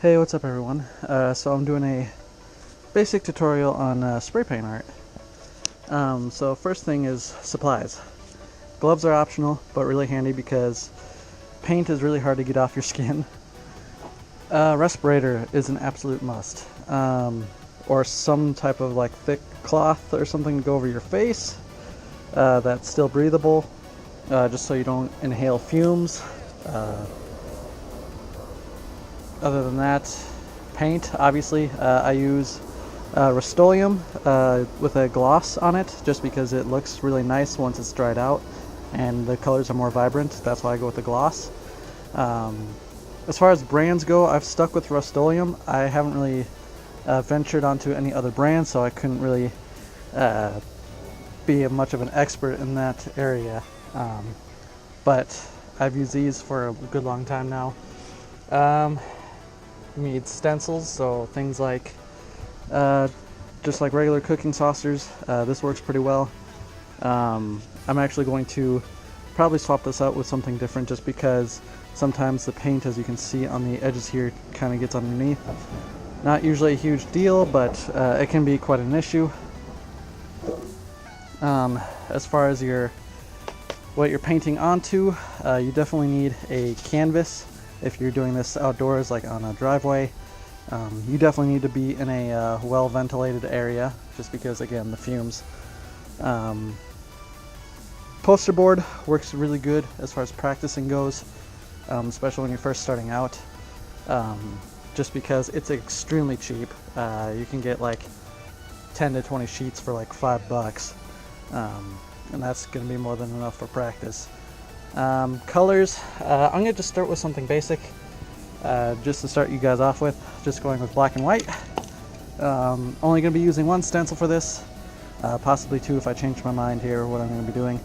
Hey, what's up everyone? So I'm doing a basic tutorial on spray paint art. So first thing is supplies. Gloves are optional, but really handy because paint is really hard to get off your skin. Respirator is an absolute must. Or some type of like thick cloth or something to go over your face that's still breathable, just so you don't inhale fumes. Other than that, paint, obviously. I use Rust-Oleum with a gloss on it just because it looks really nice once it's dried out and the colors are more vibrant. That's why I go with the gloss. As far as brands go, I've stuck with Rust-Oleum. I haven't really ventured onto any other brands, so I couldn't really be much of an expert in that area. But I've used these for a good long time now. You need stencils, so things like just like regular cooking saucers. This works pretty well. I'm actually going to probably swap this out with something different just because sometimes the paint, as you can see on the edges here, kind of gets underneath. Not usually a huge deal, but it can be quite an issue. As far as what you're painting onto, you definitely need a canvas. If you're doing this outdoors, like on a driveway, you definitely need to be in a well-ventilated area, just because, again, the fumes. Poster board works really good as far as practicing goes, especially when you're first starting out, just because it's extremely cheap. You can get like 10 to 20 sheets for like $5, and that's going to be more than enough for practice. Colors, I'm going to just start with something basic, just to start you guys off with, just going with black and white. Only going to be using one stencil for this, possibly two if I change my mind here what I'm going to be doing.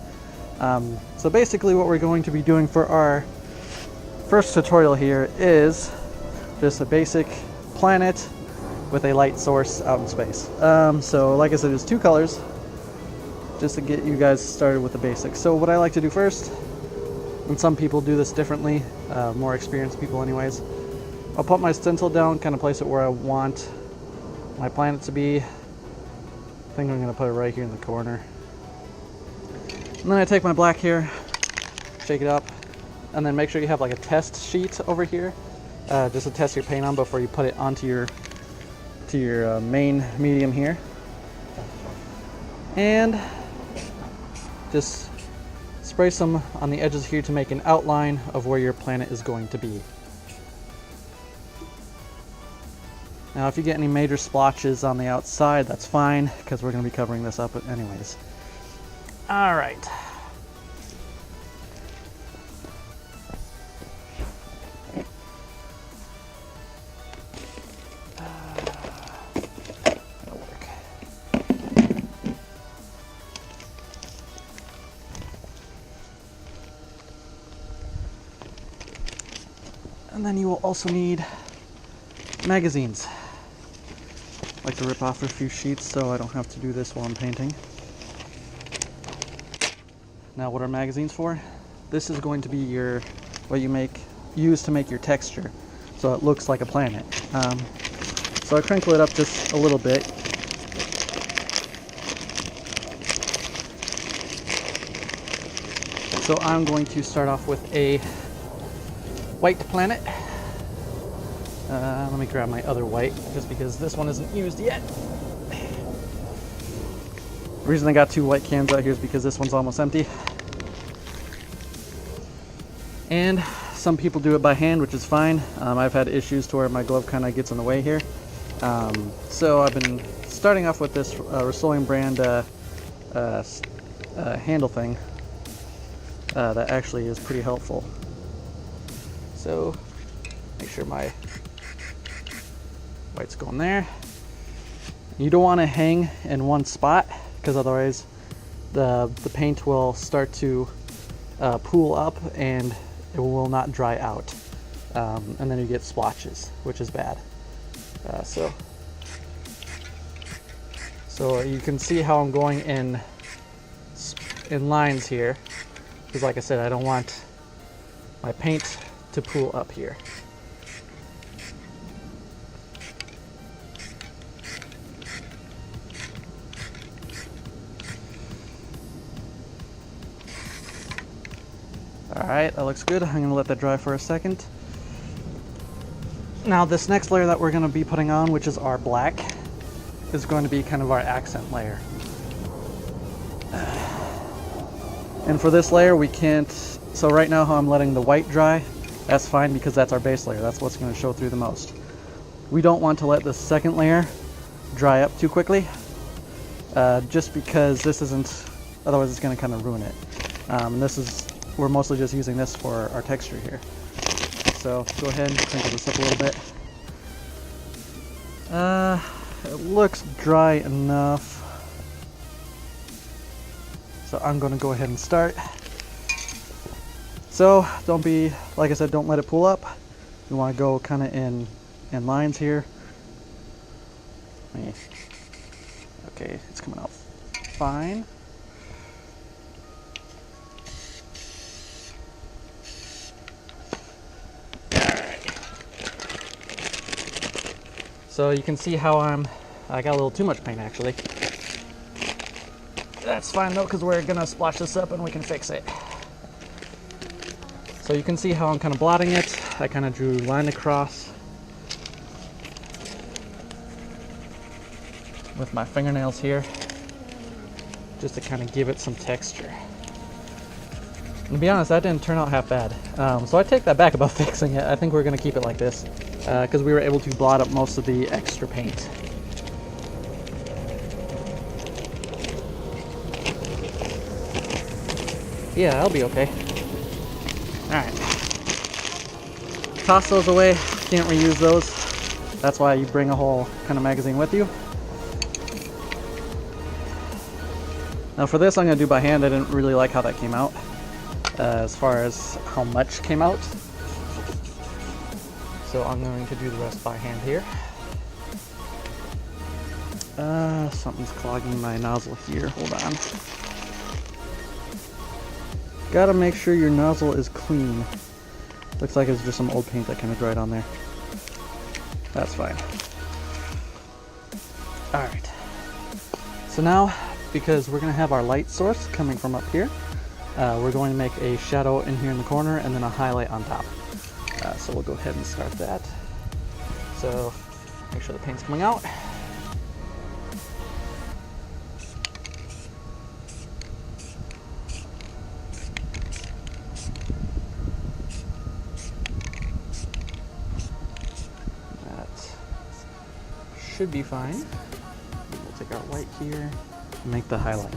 So basically what we're going to be doing for our first tutorial here is just a basic planet with a light source out in space. So like I said, there's two colors, just to get you guys started with the basics. So what I like to do first, and some people do this differently, more experienced people anyways, I'll put my stencil down, kind of place it where I want my planet to be. I think I'm going to put it right here in the corner. And then I take my black here, shake it up, and then make sure you have like a test sheet over here, just to test your paint on before you put it onto your main medium here. And just spray some on the edges here to make an outline of where your planet is going to be. Now if you get any major splotches on the outside, that's fine, because we're going to be covering this up anyways. Alright. That'll work. And then you will also need magazines. I like to rip off a few sheets so I don't have to do this while I'm painting. Now what are magazines for? This is going to be what you use to make your texture, so it looks like a planet. So I crinkle it up just a little bit. So I'm going to start off with a white planet. Let me grab my other white, just because this one isn't used yet. The reason I got two white cans out here is because this one's almost empty. And some people do it by hand, which is fine. I've had issues to where my glove kind of gets in the way here. So I've been starting off with this Rust-Oleum brand handle thing that actually is pretty helpful. So make sure my white's going there. You don't want to hang in one spot, because otherwise the paint will start to pool up and it will not dry out, and then you get splotches, which is bad. So you can see how I'm going in lines here, because like I said, I don't want my paint to pool up here. Alright, that looks good. I'm going to let that dry for a second. Now this next layer that we're going to be putting on, which is our black, is going to be kind of our accent layer. And for this layer we can't, so right now how I'm letting the white dry, that's fine because that's our base layer. That's what's going to show through the most. We don't want to let the second layer dry up too quickly, just because this isn't, otherwise it's going to kind of ruin it. And this is, we're mostly just using this for our texture here. So go ahead and crinkle this up a little bit. It looks dry enough. So I'm going to go ahead and start. So don't be, like I said, don't let it pull up. You want to go kind of in lines here. Okay, it's coming out fine. So you can see how I got a little too much paint actually. That's fine though, because we're gonna splash this up and we can fix it. So you can see how I'm kind of blotting it. I kind of drew a line across with my fingernails here, just to kind of give it some texture. And to be honest, that didn't turn out half bad. So I take that back about fixing it. I think we're gonna keep it like this, because we were able to blot up most of the extra paint. Yeah, that'll be okay. Alright. Toss those away. Can't reuse those. That's why you bring a whole kind of magazine with you. Now for this I'm going to do by hand. I didn't really like how that came out, as far as how much came out. So I'm going to do the rest by hand here. Something's clogging my nozzle here. Hold on. Gotta make sure your nozzle is clean. Looks like it's just some old paint that kind of dried on there. That's fine. Alright. So now, because we're going to have our light source coming from up here, we're going to make a shadow in here in the corner and then a highlight on top. So we'll go ahead and start that. So make sure the paint's coming out. Should be fine. We'll take our white here and make the highlight.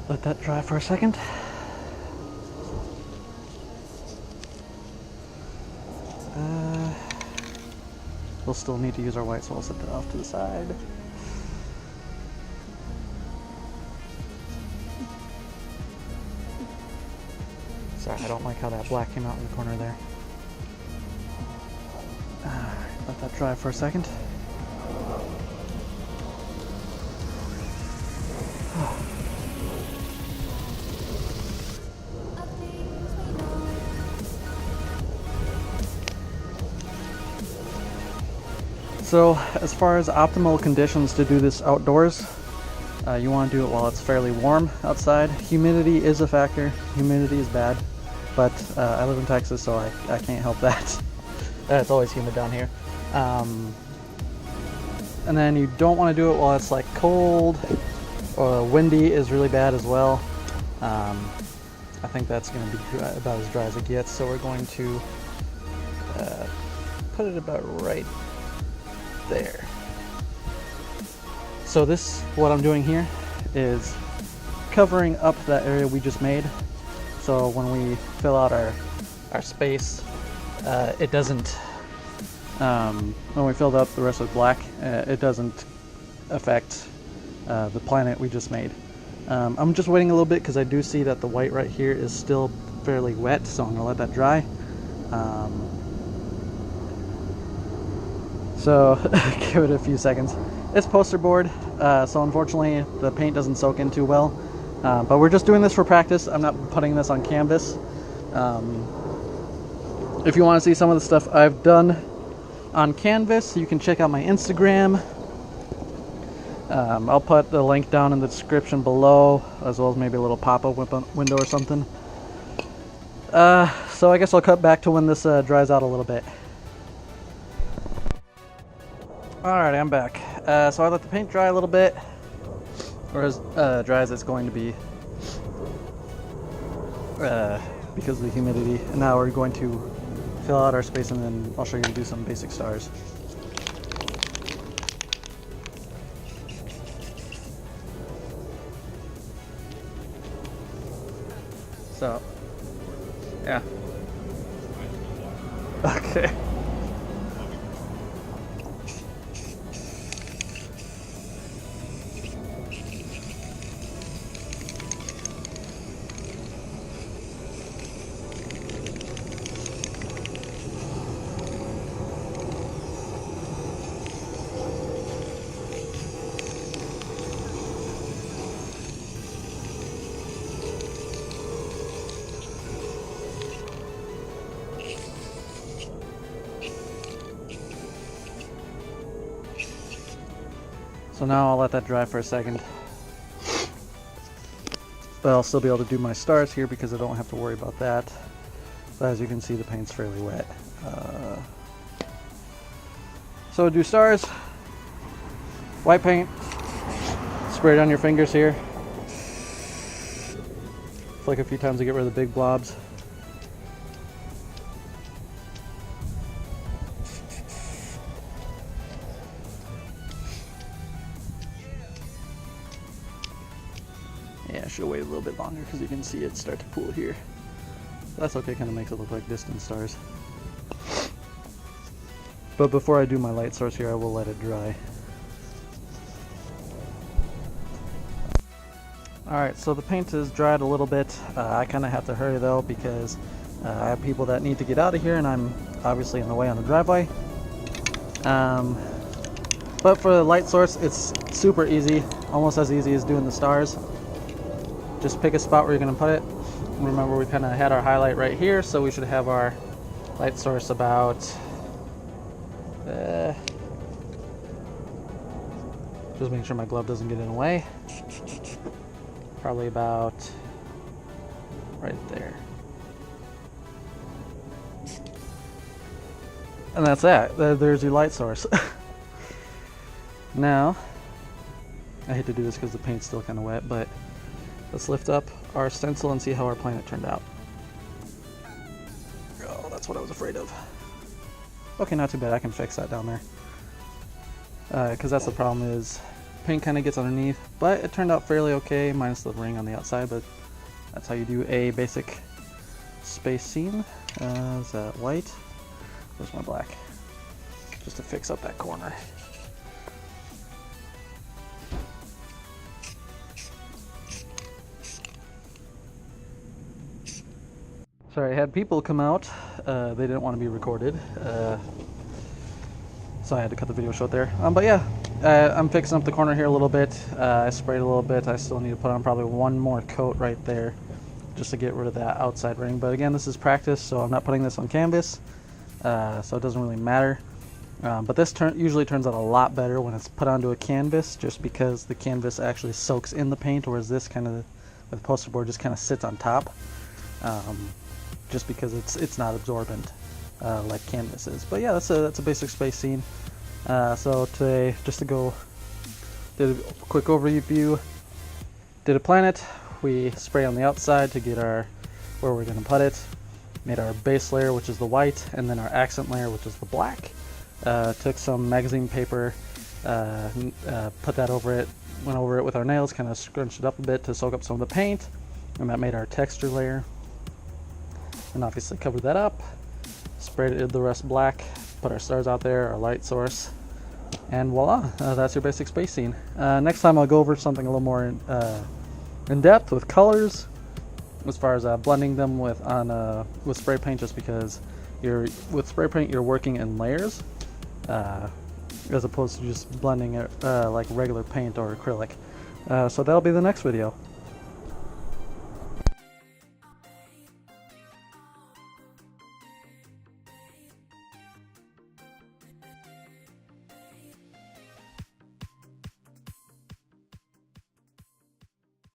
Let that dry for a second. We'll still need to use our white, so I'll set that off to the side. Sorry, I don't like how that black came out in the corner there. Let that dry for a second. So as far as optimal conditions to do this outdoors, you want to do it while it's fairly warm outside. Humidity is a factor. Humidity is bad, but I live in Texas, so I can't help that. It's always humid down here. And then you don't want to do it while it's like cold or windy is really bad as well. I think that's going to be about as dry as it gets, so we're going to put it about right there. So what I'm doing here is covering up that area we just made, so when we fill out our space, it doesn't, when we filled up the rest with black, it doesn't affect the planet we just made. I'm just waiting a little bit because I do see that the white right here is still fairly wet, so I'm going to let that dry. So give it a few seconds. It's poster board, so unfortunately the paint doesn't soak in too well. But we're just doing this for practice. I'm not putting this on canvas. If you want to see some of the stuff I've done on canvas, you can check out my Instagram. I'll put the link down in the description below, as well as maybe a little pop-up window or something. So I guess I'll cut back to when this dries out a little bit. Alright, I'm back. So I let the paint dry a little bit, or as dry as it's going to be because of the humidity. And now we're going to fill out our space, and then I'll show you how to do some basic stars. So, yeah. Okay. So now I'll let that dry for a second. But I'll still be able to do my stars here because I don't have to worry about that. But as you can see, the paint's fairly wet. So do stars, white paint, spray it on your fingers here. Flick a few times to get rid of the big blobs. Yeah, I should have waited a little bit longer because you can see it start to pool here. That's okay, kind of makes it look like distant stars. But before I do my light source here, I will let it dry. Alright, so the paint is dried a little bit. I kind of have to hurry though because I have people that need to get out of here and I'm obviously in the way on the driveway. But for the light source, it's super easy, almost as easy as doing the stars. Just pick a spot where you're going to put it. Remember, we kind of had our highlight right here, so we should have our light source about just making sure my glove doesn't get in the way. Probably about right there. And that's that. There's your light source. Now, I hate to do this because the paint's still kind of wet, but let's lift up our stencil and see how our planet turned out. Oh, that's what I was afraid of. Okay, not too bad. I can fix that down there. Because that's the problem is paint kind of gets underneath, but it turned out fairly okay, minus the ring on the outside, but that's how you do a basic space scene. Is that white? Where's my black? Just to fix up that corner. Sorry, I had people come out. They didn't want to be recorded, so I had to cut the video short there. But yeah, I'm fixing up the corner here a little bit. I sprayed a little bit. I still need to put on probably one more coat right there just to get rid of that outside ring. But again, this is practice, so I'm not putting this on canvas, so it doesn't really matter. But this usually turns out a lot better when it's put onto a canvas, just because the canvas actually soaks in the paint, whereas this kind of, with poster board, just kind of sits on top. Just because it's not absorbent like canvas is. But yeah, that's a basic space scene. So today, just to go, did a quick overview. Did a planet. We spray on the outside to get our where we're gonna put it. Made our base layer, which is the white, and then our accent layer, which is the black. Took some magazine paper, put that over it. Went over it with our nails, kind of scrunched it up a bit to soak up some of the paint, and that made our texture layer. And obviously covered that up, sprayed it the rest black, put our stars out there, our light source, and voila, that's your basic space scene. Next time I'll go over something a little more in depth with colors, as far as blending them with spray paint, just because with spray paint you're working in layers, as opposed to just blending it like regular paint or acrylic. So that'll be the next video.